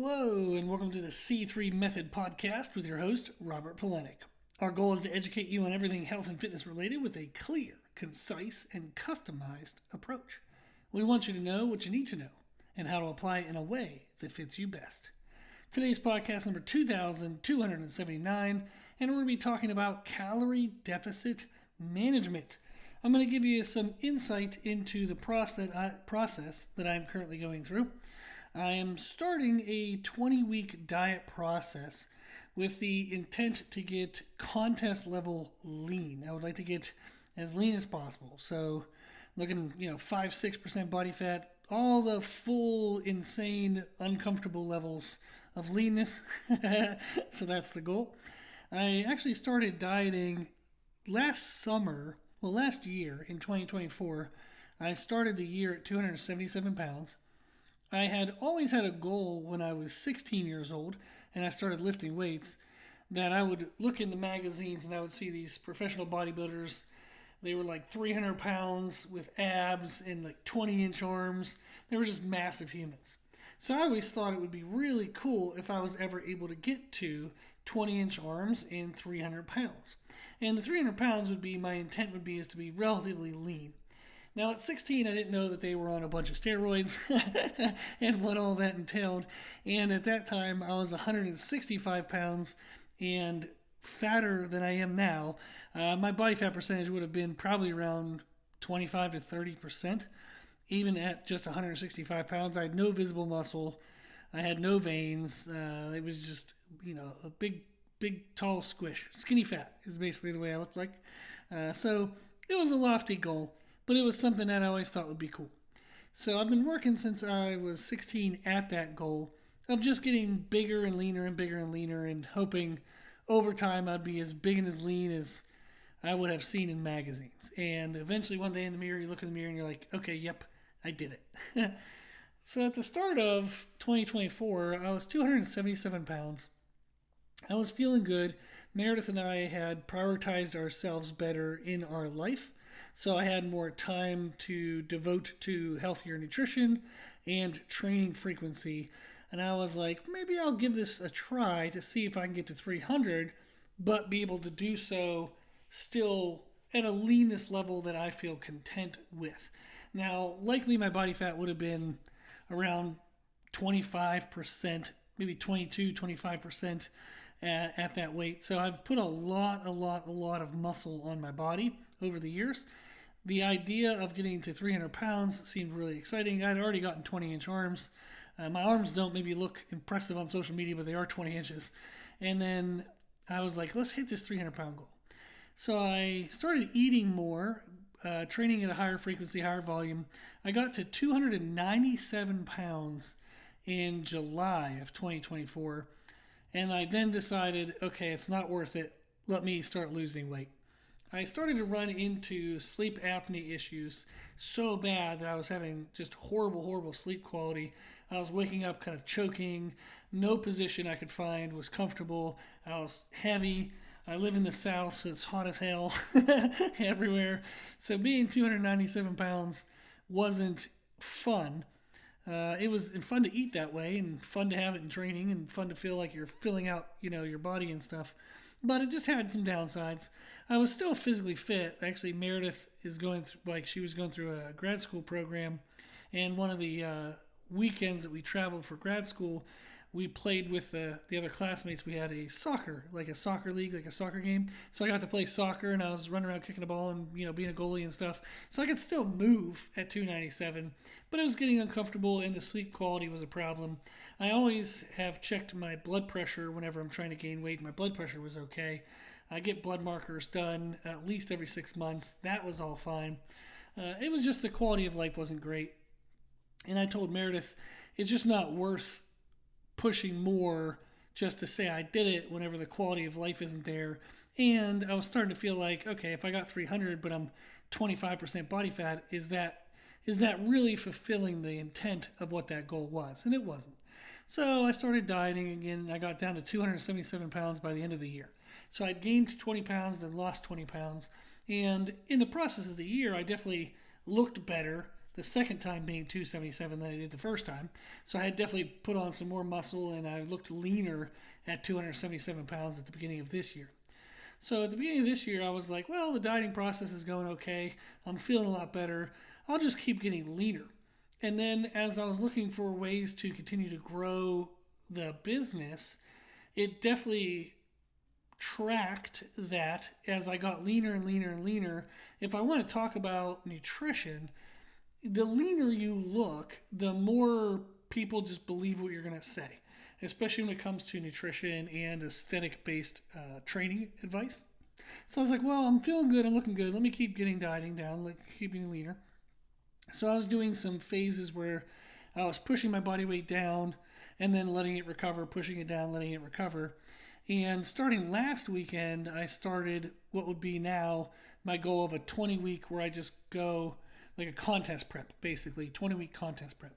Hello, and welcome to the C3 Method podcast with your host, Robert Polenic. Our goal is to educate you on everything health and fitness related with a clear, concise, and customized approach. We want you to know what you need to know and how to apply it in a way that fits you best. Today's podcast number 2279, and we're going to be talking about calorie deficit management. I'm going to give you some insight into the process that I'm currently going through. I am starting a 20-week diet process with the intent to get contest level lean. I would like to get as lean as possible. So looking, 5-6% body fat, all the full, insane, uncomfortable levels of leanness. So that's the goal. I actually started dieting last year in 2024. I started the year at 277 pounds. I had always had a goal when I was 16 years old and I started lifting weights that I would look in the magazines and I would see these professional bodybuilders. They were like 300 pounds with abs and like 20-inch arms. They were just massive humans. So I always thought it would be really cool if I was ever able to get to 20-inch arms and 300 pounds. And the 300 pounds my intent would be is to be relatively lean. Now, at 16, I didn't know that they were on a bunch of steroids and what all that entailed. And at that time, I was 165 pounds and fatter than I am now. My body fat percentage would have been probably around 25 to 30%, even at just 165 pounds. I had no visible muscle. I had no veins. It was just, a big, tall squish. Skinny fat is basically the way I looked like. So it was a lofty goal. But it was something that I always thought would be cool. So I've been working since I was 16 at that goal of just getting bigger and leaner and hoping over time I'd be as big and as lean as I would have seen in magazines. And eventually one day in the mirror, you look in the mirror and you're like, okay, yep, I did it. So at the start of 2024, I was 277 pounds. I was feeling good. Meredith and I had prioritized ourselves better in our life. So I had more time to devote to healthier nutrition and training frequency. And I was like, maybe I'll give this a try to see if I can get to 300, but be able to do so still at a leanness level that I feel content with. Now, likely my body fat would have been around 25%, maybe 22, 25% at that weight. So I've put a lot of muscle on my body over the years. The idea of getting to 300 pounds seemed really exciting. I'd already gotten 20-inch arms. My arms don't maybe look impressive on social media, but they are 20 inches. And then I was like, let's hit this 300-pound goal. So I started eating more, training at a higher frequency, higher volume. I got to 297 pounds in July of 2024. And I then decided, okay, it's not worth it. Let me start losing weight. I started to run into sleep apnea issues so bad that I was having just horrible sleep quality. I was waking up kind of choking. No position I could find was comfortable. I was heavy. I live in the South, so it's hot as hell everywhere. So being 297 pounds wasn't fun. It was fun to eat that way and fun to have it in training and fun to feel like you're filling out, your body and stuff. But it just had some downsides. I was still physically fit. Actually, Meredith is she was going through a grad school program. And one of the weekends that we traveled for grad school, we played with the other classmates. We had a soccer league, like a soccer game. So I got to play soccer and I was running around kicking the ball and, being a goalie and stuff. So I could still move at 297, but it was getting uncomfortable and the sleep quality was a problem. I always have checked my blood pressure whenever I'm trying to gain weight. My blood pressure was okay. I get blood markers done at least every 6 months. That was all fine. It was just the quality of life wasn't great. And I told Meredith, it's just not worth pushing more just to say I did it whenever the quality of life isn't there. And I was starting to feel like, okay, if I got 300 but I'm 25% body fat, is that really fulfilling the intent of what that goal was? And it wasn't. So I started dieting again and I got down to 277 pounds by the end of the year. So I'd gained 20 pounds, then lost 20 pounds. And in the process of the year, I definitely looked better The second time being 277 than I did the first time. So I had definitely put on some more muscle and I looked leaner at 277 pounds at the beginning of this year. So at the beginning of this year, I was like, well, the dieting process is going okay. I'm feeling a lot better. I'll just keep getting leaner. And then as I was looking for ways to continue to grow the business, it definitely tracked that as I got leaner and leaner and leaner. If I want to talk about nutrition, the leaner you look, the more people just believe what you're going to say, especially when it comes to nutrition and aesthetic-based training advice. So I was like, well, I'm feeling good, I'm looking good. Let me keep getting dieting down, like keep getting leaner. So I was doing some phases where I was pushing my body weight down and then letting it recover, pushing it down, letting it recover. And starting last weekend, I started what would be now my goal of a 20-week where I just go like a contest prep, basically, 20-week contest prep.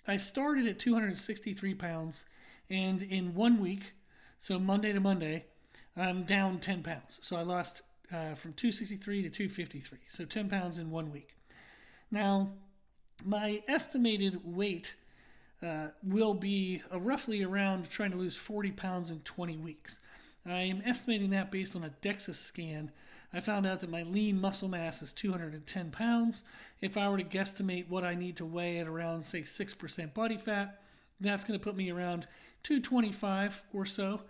I started at 263 pounds, and in 1 week, so Monday to Monday, I'm down 10 pounds. So I lost from 263 to 253, so 10 pounds in 1 week. Now, my estimated weight will be roughly around trying to lose 40 pounds in 20 weeks. I am estimating that based on a DEXA scan. I found out that my lean muscle mass is 210 pounds. If I were to guesstimate what I need to weigh at around, say, 6% body fat, that's going to put me around 225 or so.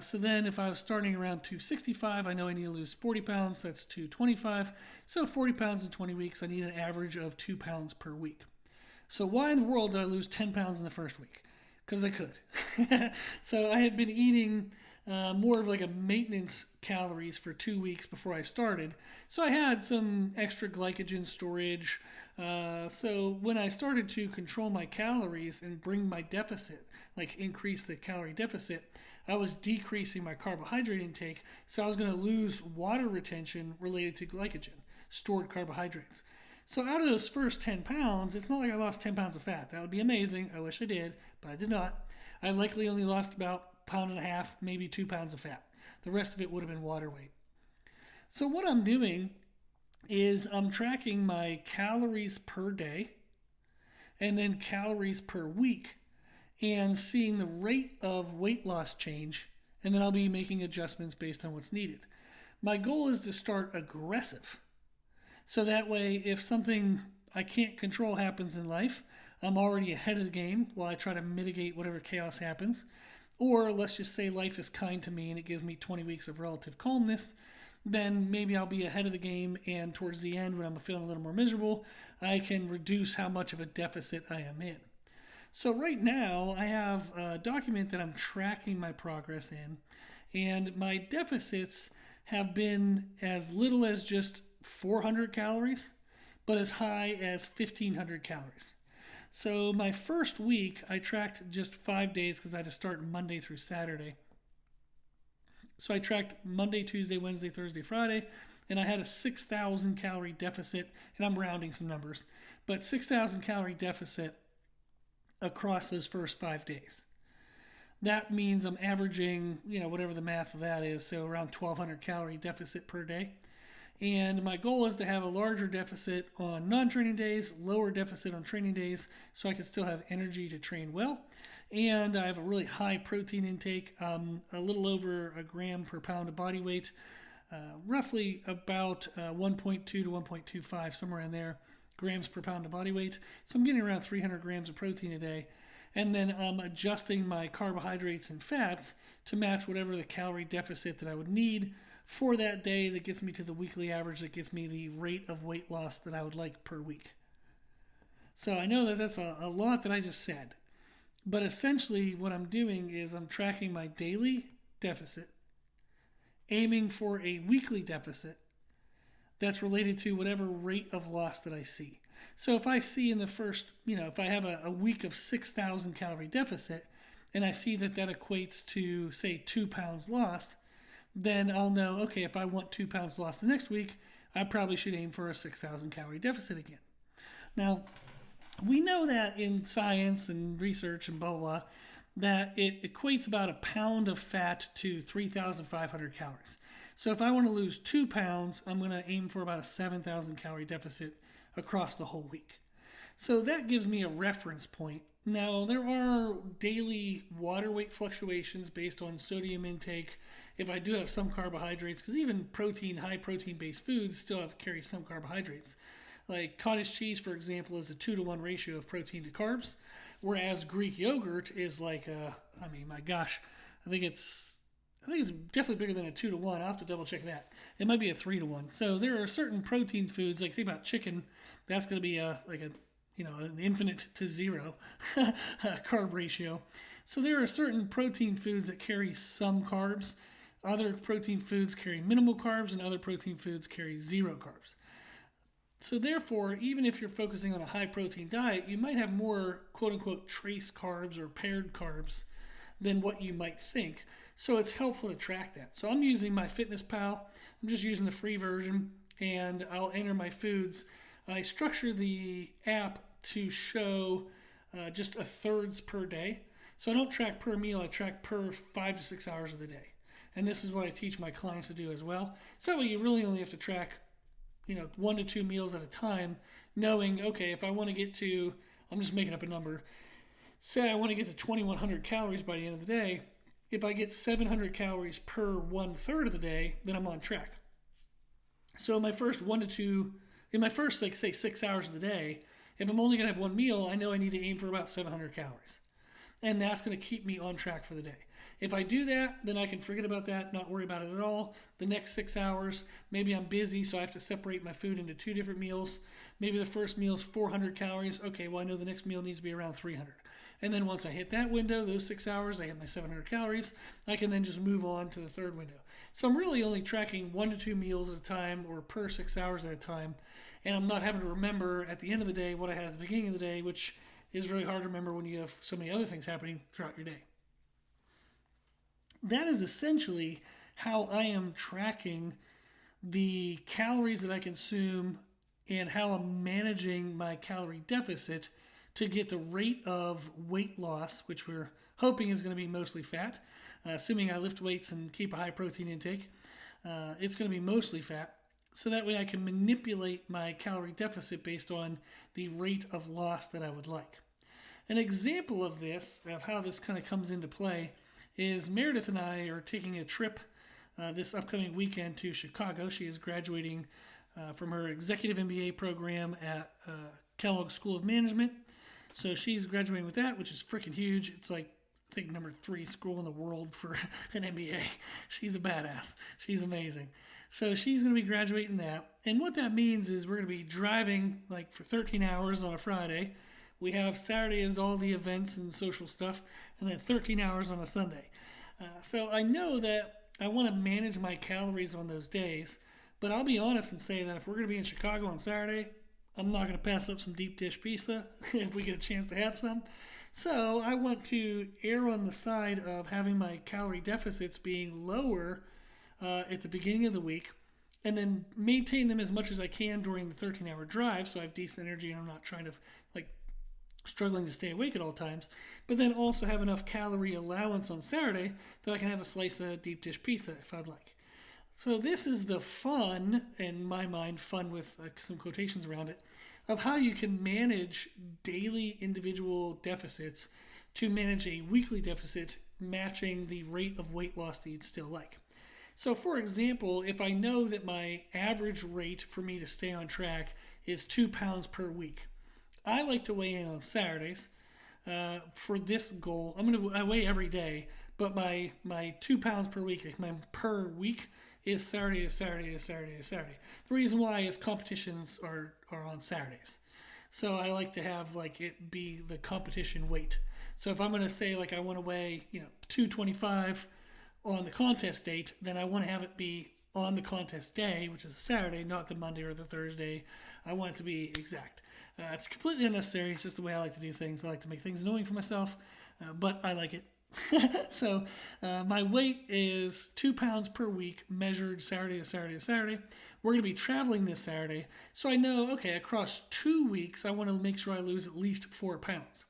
So then if I was starting around 265, I know I need to lose 40 pounds. That's 225. So 40 pounds in 20 weeks, I need an average of 2 pounds per week. So why in the world did I lose 10 pounds in the first week? Because I could. So I had been eating more of like a maintenance calories for 2 weeks before I started. So I had some extra glycogen storage. So when I started to control my calories and bring my deficit, like increase the calorie deficit, I was decreasing my carbohydrate intake. So I was going to lose water retention related to glycogen, stored carbohydrates. So out of those first 10 pounds, it's not like I lost 10 pounds of fat. That would be amazing. I wish I did, but I did not. I likely only lost about a pound and a half, maybe 2 pounds of fat. The rest of it would have been water weight. So what I'm doing is I'm tracking my calories per day and then calories per week and seeing the rate of weight loss change, and then I'll be making adjustments based on what's needed. My goal is to start aggressive. So that way, if something I can't control happens in life, I'm already ahead of the game while I try to mitigate whatever chaos happens. Or let's just say life is kind to me and it gives me 20 weeks of relative calmness, then maybe I'll be ahead of the game, and towards the end when I'm feeling a little more miserable, I can reduce how much of a deficit I am in. So right now, I have a document that I'm tracking my progress in, and my deficits have been as little as just 400 calories, but as high as 1,500 calories. So my first week, I tracked just 5 days because I had to start Monday through Saturday. So I tracked Monday, Tuesday, Wednesday, Thursday, Friday, and I had a 6,000 calorie deficit, and I'm rounding some numbers, but 6,000 calorie deficit across those first 5 days. That means I'm averaging, whatever the math of that is, so around 1,200 calorie deficit per day. And my goal is to have a larger deficit on non-training days, lower deficit on training days, so I can still have energy to train well. And I have a really high protein intake, a little over a gram per pound of body weight, roughly about 1.2 to 1.25, somewhere in there, grams per pound of body weight. So I'm getting around 300 grams of protein a day. And then I'm adjusting my carbohydrates and fats to match whatever the calorie deficit that I would need for that day that gets me to the weekly average that gets me the rate of weight loss that I would like per week. So I know that that's a lot that I just said. But essentially what I'm doing is I'm tracking my daily deficit, aiming for a weekly deficit that's related to whatever rate of loss that I see. So if I see in the first, if I have a week of 6,000 calorie deficit and I see that equates to, say, 2 pounds lost, then I'll know, okay, if I want 2 pounds lost the next week, I probably should aim for a 6,000 calorie deficit again. Now, we know that in science and research and blah, blah, blah, that it equates about a pound of fat to 3,500 calories. So if I want to lose 2 pounds, I'm going to aim for about a 7,000 calorie deficit across the whole week. So that gives me a reference point. Now, there are daily water weight fluctuations based on sodium intake. If I do have some carbohydrates, because even high protein based foods still carry some carbohydrates. Like cottage cheese, for example, is a 2-to-1 ratio of protein to carbs, whereas Greek yogurt is like my gosh, I think it's definitely bigger than a 2-to-1. I'll have to double check that. It might be a 3-to-1. So there are certain protein foods, like think about chicken, that's going to be an infinite to zero carb ratio. So there are certain protein foods that carry some carbs. Other protein foods carry minimal carbs, and other protein foods carry zero carbs. So therefore, even if you're focusing on a high protein diet, you might have more quote unquote trace carbs or paired carbs than what you might think. So it's helpful to track that. So I'm using MyFitnessPal. I'm just using the free version, and I'll enter my foods. I structure the app to show just a thirds per day. So I don't track per meal, I track per 5 to 6 hours of the day. And this is what I teach my clients to do as well. So that way you really only have to track 1 to 2 meals at a time, knowing, okay, if I want to get to, I'm just making up a number, say I want to get to 2,100 calories by the end of the day. If I get 700 calories per 1/3 of the day, then I'm on track. So in my first 6 hours of the day, if I'm only going to have one meal, I know I need to aim for about 700 calories. And that's going to keep me on track for the day. If I do that, then I can forget about that, not worry about it at all. The next 6 hours, maybe I'm busy, so I have to separate my food into 2 different meals. Maybe the first meal is 400 calories. Okay, well, I know the next meal needs to be around 300. And then once I hit that window, those 6 hours, I have my 700 calories. I can then just move on to the third window. So I'm really only tracking 1 to 2 meals at a time, or per 6 hours at a time. And I'm not having to remember at the end of the day what I had at the beginning of the day, which is really hard to remember when you have so many other things happening throughout your day. That is essentially how I am tracking the calories that I consume and how I'm managing my calorie deficit to get the rate of weight loss, which we're hoping is going to be mostly fat. Assuming I lift weights and keep a high protein intake, it's going to be mostly fat. So that way I can manipulate my calorie deficit based on the rate of loss that I would like. An example of this, of how this kind of comes into play, is Meredith and I are taking a trip this upcoming weekend to Chicago. She is graduating from her executive MBA program at Kellogg School of Management. So she's graduating with that, which is freaking huge. It's like, I think, number 3 school in the world for an MBA. She's a badass. She's amazing. So she's going to be graduating that. And what that means is we're going to be driving like for 13 hours on a Friday. We have Saturday as all the events and social stuff, and then 13 hours on a Sunday. So I know that I want to manage my calories on those days, but I'll be honest and say that if we're going to be in Chicago on Saturday, I'm not going to pass up some deep dish pizza if we get a chance to have some. So I want to err on the side of having my calorie deficits being lower at the beginning of the week, and then maintain them as much as I can during the 13-hour drive so I have decent energy and I'm not trying to struggling to stay awake at all times, but then also have enough calorie allowance on Saturday that I can have a slice of deep dish pizza if I'd like. So this is the fun, in my mind, fun with some quotations around it, of how you can manage daily individual deficits to manage a weekly deficit matching the rate of weight loss that you'd still like. So for example, if I know that my average rate for me to stay on track is 2 pounds per week, I like to weigh in on Saturdays for this goal. I weigh every day, but my 2 pounds per week, like my per week, is Saturday to Saturday to Saturday to Saturday. The reason why is competitions are on Saturdays. So I like to have it be the competition weight. So if I'm going to say I want to weigh 225 on the contest date, then I want to have it be on the contest day, which is a Saturday, not the Monday or the Thursday. I want it to be exact. It's completely unnecessary. It's just the way I like to do things. I like to make things annoying for myself, but I like it. So my weight is 2 pounds per week, measured Saturday to Saturday to Saturday. We're going to be traveling this Saturday, so I know, okay, across 2 weeks, I want to make sure I lose at least 4 pounds.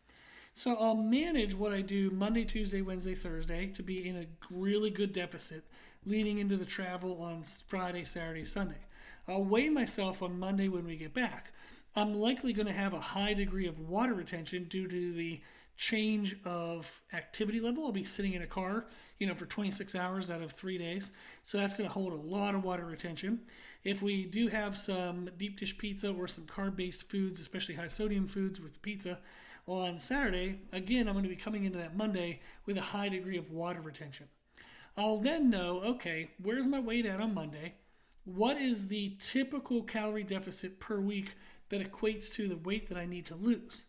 So I'll manage what I do Monday, Tuesday, Wednesday, Thursday to be in a really good deficit leading into the travel on Friday, Saturday, Sunday. I'll weigh myself on Monday when we get back. I'm likely going to have a high degree of water retention due to the change of activity level. I'll be sitting in a car, for 26 hours out of 3 days. So that's going to hold a lot of water retention. If we do have some deep dish pizza or some carb-based foods, especially high sodium foods with the pizza on Saturday, again, I'm going to be coming into that Monday with a high degree of water retention. I'll then know, okay, where's my weight at on Monday? What is the typical calorie deficit per week that equates to the weight that I need to lose?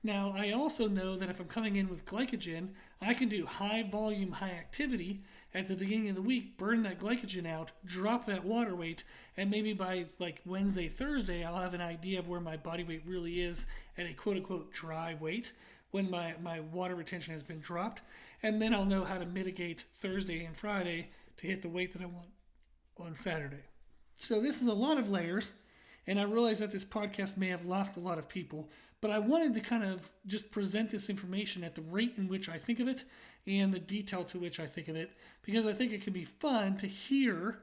Now, I also know that if I'm coming in with glycogen, I can do high volume, high activity at the beginning of the week, burn that glycogen out, drop that water weight, and maybe by like Wednesday, Thursday, I'll have an idea of where my body weight really is at a quote unquote dry weight when my water retention has been dropped. And then I'll know how to mitigate Thursday and Friday to hit the weight that I want on Saturday. So this is a lot of layers, and I realize that this podcast may have lost a lot of people, but I wanted to kind of just present this information at the rate in which I think of it and the detail to which I think of it, because I think it can be fun to hear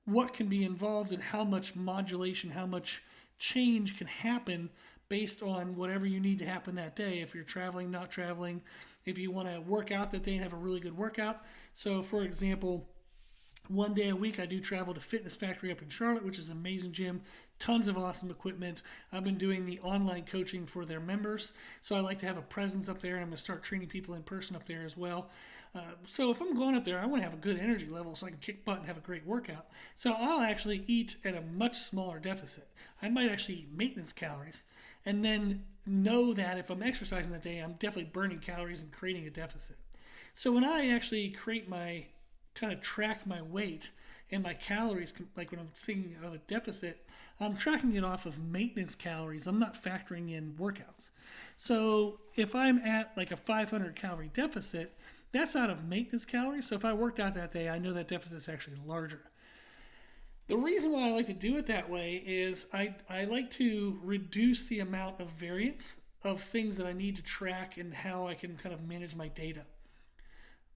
what can be involved and how much modulation, how much change can happen based on whatever you need to happen that day. If you're traveling, not traveling, if you want to work out that day and have a really good workout. So for example, one day a week I do travel to Fitness Factory up in Charlotte, which is an amazing gym, tons of awesome equipment. I've been doing the online coaching for their members, so I like to have a presence up there, and I'm going to start training people in person up there as well. So if I'm going up there, I want to have a good energy level so I can kick butt and have a great workout. So I'll actually eat at a much smaller deficit. I might actually eat maintenance calories and then know that if I'm exercising that day, I'm definitely burning calories and creating a deficit. So when I actually kind of track my weight and my calories, like when I'm thinking of a deficit, I'm tracking it off of maintenance calories. I'm not factoring in workouts. So if I'm at like a 500 calorie deficit, that's out of maintenance calories. So if I worked out that day, I know that deficit's actually larger. The reason why I like to do it that way is I like to reduce the amount of variance of things that I need to track and how I can kind of manage my data.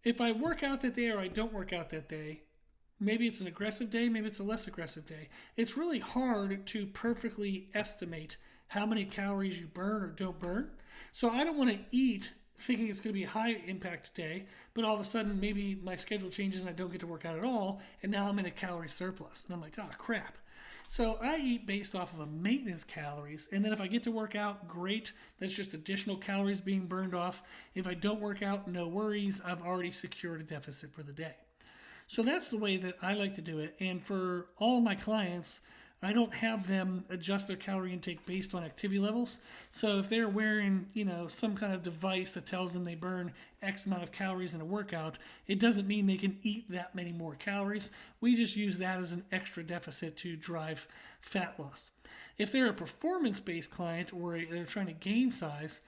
If I work out that day or I don't work out that day, maybe it's an aggressive day, maybe it's a less aggressive day. It's really hard to perfectly estimate how many calories you burn or don't burn. So I don't want to eat thinking it's going to be a high impact day, but all of a sudden maybe my schedule changes and I don't get to work out at all, and now I'm in a calorie surplus. And I'm like, oh crap. So I eat based off of a maintenance calories, and then if I get to work out, great. That's just additional calories being burned off. If I don't work out, no worries. I've already secured a deficit for the day. So that's the way that I like to do it. And for all my clients, I don't have them adjust their calorie intake based on activity levels. So if they're wearing, some kind of device that tells them they burn X amount of calories in a workout, it doesn't mean they can eat that many more calories. We just use that as an extra deficit to drive fat loss. If they're a performance-based client or they're trying to gain size,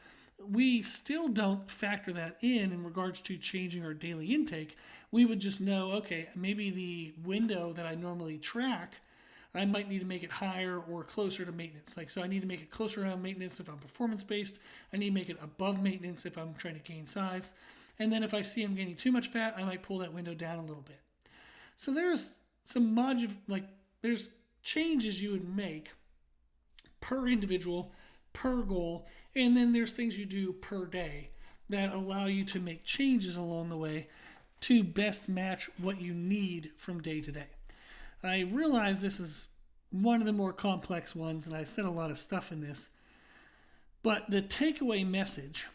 we still don't factor that in regards to changing our daily intake. We would just know, okay, maybe the window that I normally track, I might need to make it higher or closer to maintenance. So I need to make it closer around maintenance if I'm performance-based. I need to make it above maintenance if I'm trying to gain size. And then if I see I'm gaining too much fat, I might pull that window down a little bit. So there's some there's changes you would make per individual, per goal, and then there's things you do per day that allow you to make changes along the way to best match what you need from day to day. I realize this is one of the more complex ones, and I said a lot of stuff in this, but the takeaway message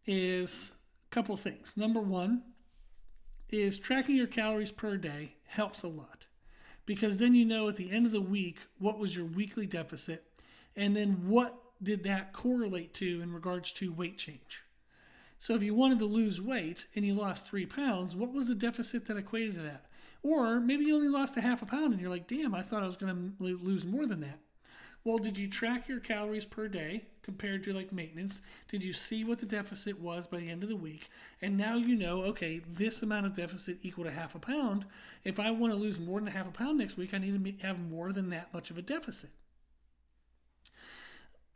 is a couple things. Number one is tracking your calories per day helps a lot, because then you know at the end of the week what was your weekly deficit, and then what did that correlate to in regards to weight change. So if you wanted to lose weight and you lost 3 pounds, what was the deficit that equated to that? Or maybe you only lost a half a pound and you're like, damn, I thought I was going to lose more than that. Well, did you track your calories per day compared to like maintenance? Did you see what the deficit was by the end of the week? And now you know, okay, this amount of deficit equal to half a pound. If I want to lose more than a half a pound next week, I need to have more than that much of a deficit.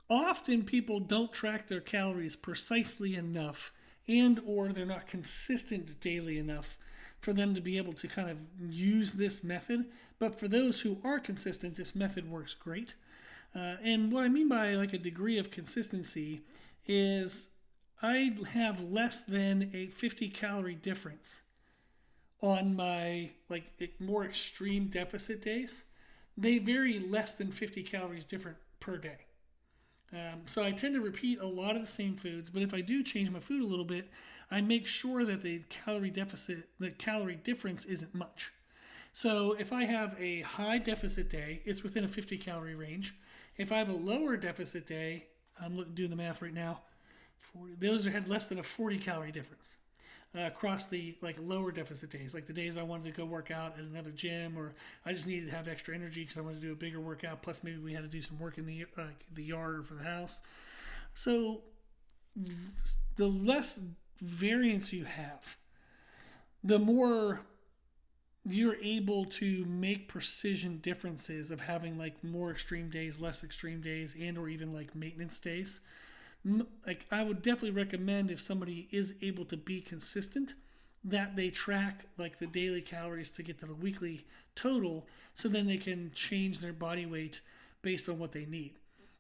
Often people don't track their calories precisely enough, and or they're not consistent daily enough for them to be able to kind of use this method. But for those who are consistent, this method works great. And what I mean by like a degree of consistency is I have less than a 50 calorie difference on my like more extreme deficit days. They vary less than 50 calories different per day. So I tend to repeat a lot of the same foods, but if I do change my food a little bit, I make sure that the calorie difference isn't much. So if I have a high deficit day, it's within a 50 calorie range. If I have a lower deficit day, I'm doing the math right now. Those had less than a 40 calorie difference across the like lower deficit days, like the days I wanted to go work out at another gym, or I just needed to have extra energy because I wanted to do a bigger workout. Plus, maybe we had to do some work in the yard or for the house. So the less variance you have, the more you're able to make precision differences of having like more extreme days, less extreme days, and or even like maintenance days. Like I would definitely recommend if somebody is able to be consistent that they track like the daily calories to get to the weekly total, so then they can change their body weight based on what they need.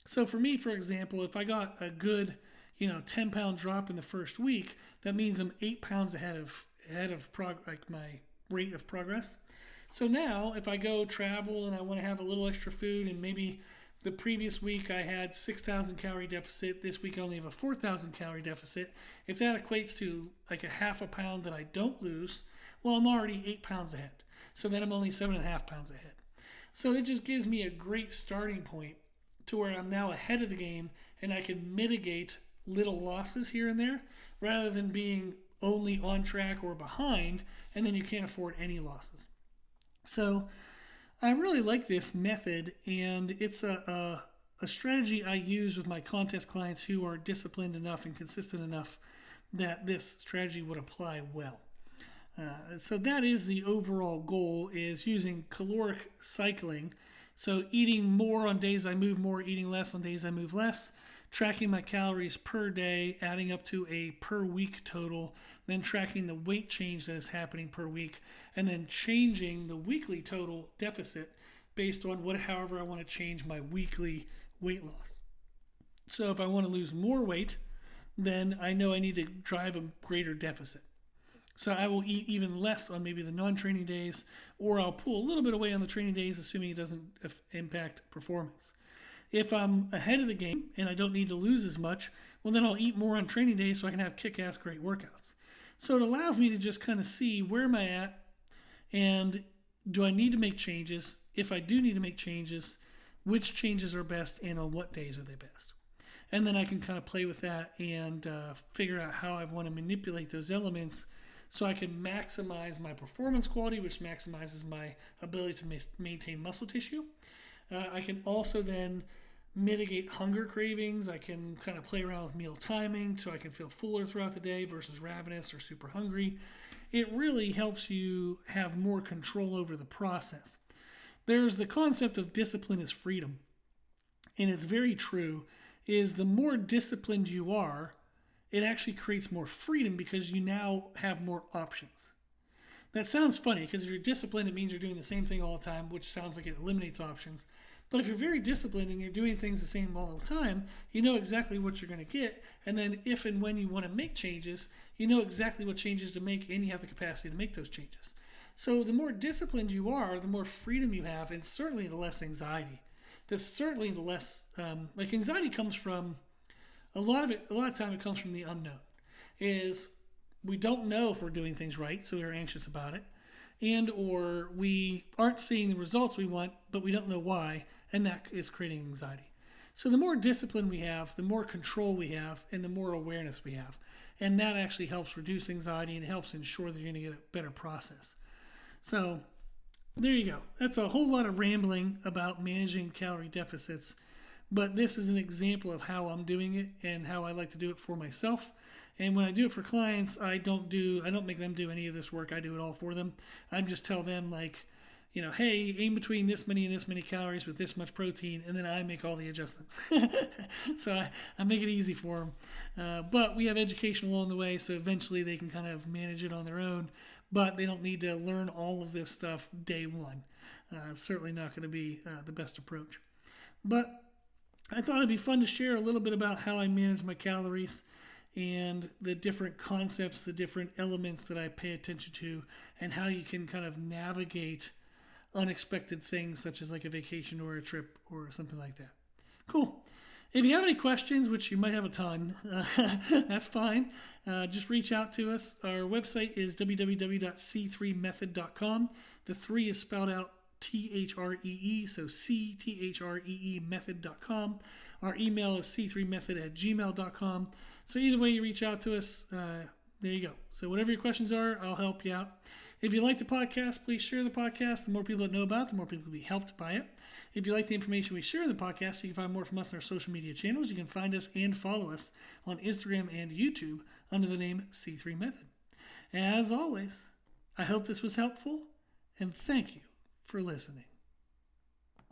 So for me, for example, if I got a good 10-pound drop in the first week, that means I'm 8 pounds ahead of like my rate of progress. So now if I go travel and I want to have a little extra food, and maybe the previous week I had 6,000 calorie deficit, this week I only have a 4,000 calorie deficit. If that equates to like a half a pound that I don't lose, well, I'm already 8 pounds ahead. So then I'm only 7.5 pounds ahead. So it just gives me a great starting point to where I'm now ahead of the game, and I can mitigate little losses here and there rather than being only on track or behind, and then you can't afford any losses. So I really like this method, and it's a strategy I use with my contest clients who are disciplined enough and consistent enough that this strategy would apply well. So that is the overall goal, is using caloric cycling. So eating more on days I move more, eating less on days I move less, tracking my calories per day, adding up to a per week total, then tracking the weight change that is happening per week, and then changing the weekly total deficit based on however I want to change my weekly weight loss. So if I want to lose more weight, then I know I need to drive a greater deficit. So I will eat even less on maybe the non-training days, or I'll pull a little bit away on the training days, assuming it doesn't impact performance. If I'm ahead of the game and I don't need to lose as much, well, then I'll eat more on training days so I can have kick-ass great workouts. So it allows me to just kind of see where am I at, and do I need to make changes? If I do need to make changes, which changes are best and on what days are they best? And then I can kind of play with that and figure out how I want to manipulate those elements so I can maximize my performance quality, which maximizes my ability to maintain muscle tissue. I can also then mitigate hunger cravings. I can kind of play around with meal timing so I can feel fuller throughout the day versus ravenous or super hungry. It really helps you have more control over the process. There's the concept of discipline is freedom. And it's very true, is the more disciplined you are, it actually creates more freedom because you now have more options. That sounds funny because if you're disciplined, it means you're doing the same thing all the time, which sounds like it eliminates options. But if you're very disciplined and you're doing things the same all the time, you know exactly what you're going to get. And then if and when you want to make changes, you know exactly what changes to make, and you have the capacity to make those changes. So the more disciplined you are, the more freedom you have, and certainly the less anxiety. Certainly the less, like anxiety comes from, a lot of time it comes from the unknown. Is we don't know if we're doing things right, so we're anxious about it, and or we aren't seeing the results we want, but we don't know why, and that is creating anxiety. So the more discipline we have, the more control we have, and the more awareness we have. And that actually helps reduce anxiety and helps ensure that you're going to get a better process. So there you go. That's a whole lot of rambling about managing calorie deficits, but this is an example of how I'm doing it and how I like to do it for myself. And when I do it for clients, I don't make them do any of this work. I do it all for them. I just tell them, like, hey, aim between this many and this many calories with this much protein, and then I make all the adjustments. So I make it easy for them. But we have education along the way, so eventually they can kind of manage it on their own. But they don't need to learn all of this stuff day one. Certainly not going to be the best approach. But I thought it'd be fun to share a little bit about how I manage my calories and the different concepts, the different elements that I pay attention to, and how you can kind of navigate unexpected things such as like a vacation or a trip or something like that. Cool. If you have any questions, which you might have a ton, that's fine. Just reach out to us. Our website is www.c3method.com. The 3 is spelled out THREE, so CTHREE method.com. Our email is c3method@gmail.com. So either way you reach out to us, there you go. So whatever your questions are, I'll help you out. If you like the podcast, please share the podcast. The more people that know about it, the more people will be helped by it. If you like the information we share in the podcast, you can find more from us on our social media channels. You can find us and follow us on Instagram and YouTube under the name C3 Method. As always, I hope this was helpful, and thank you for listening.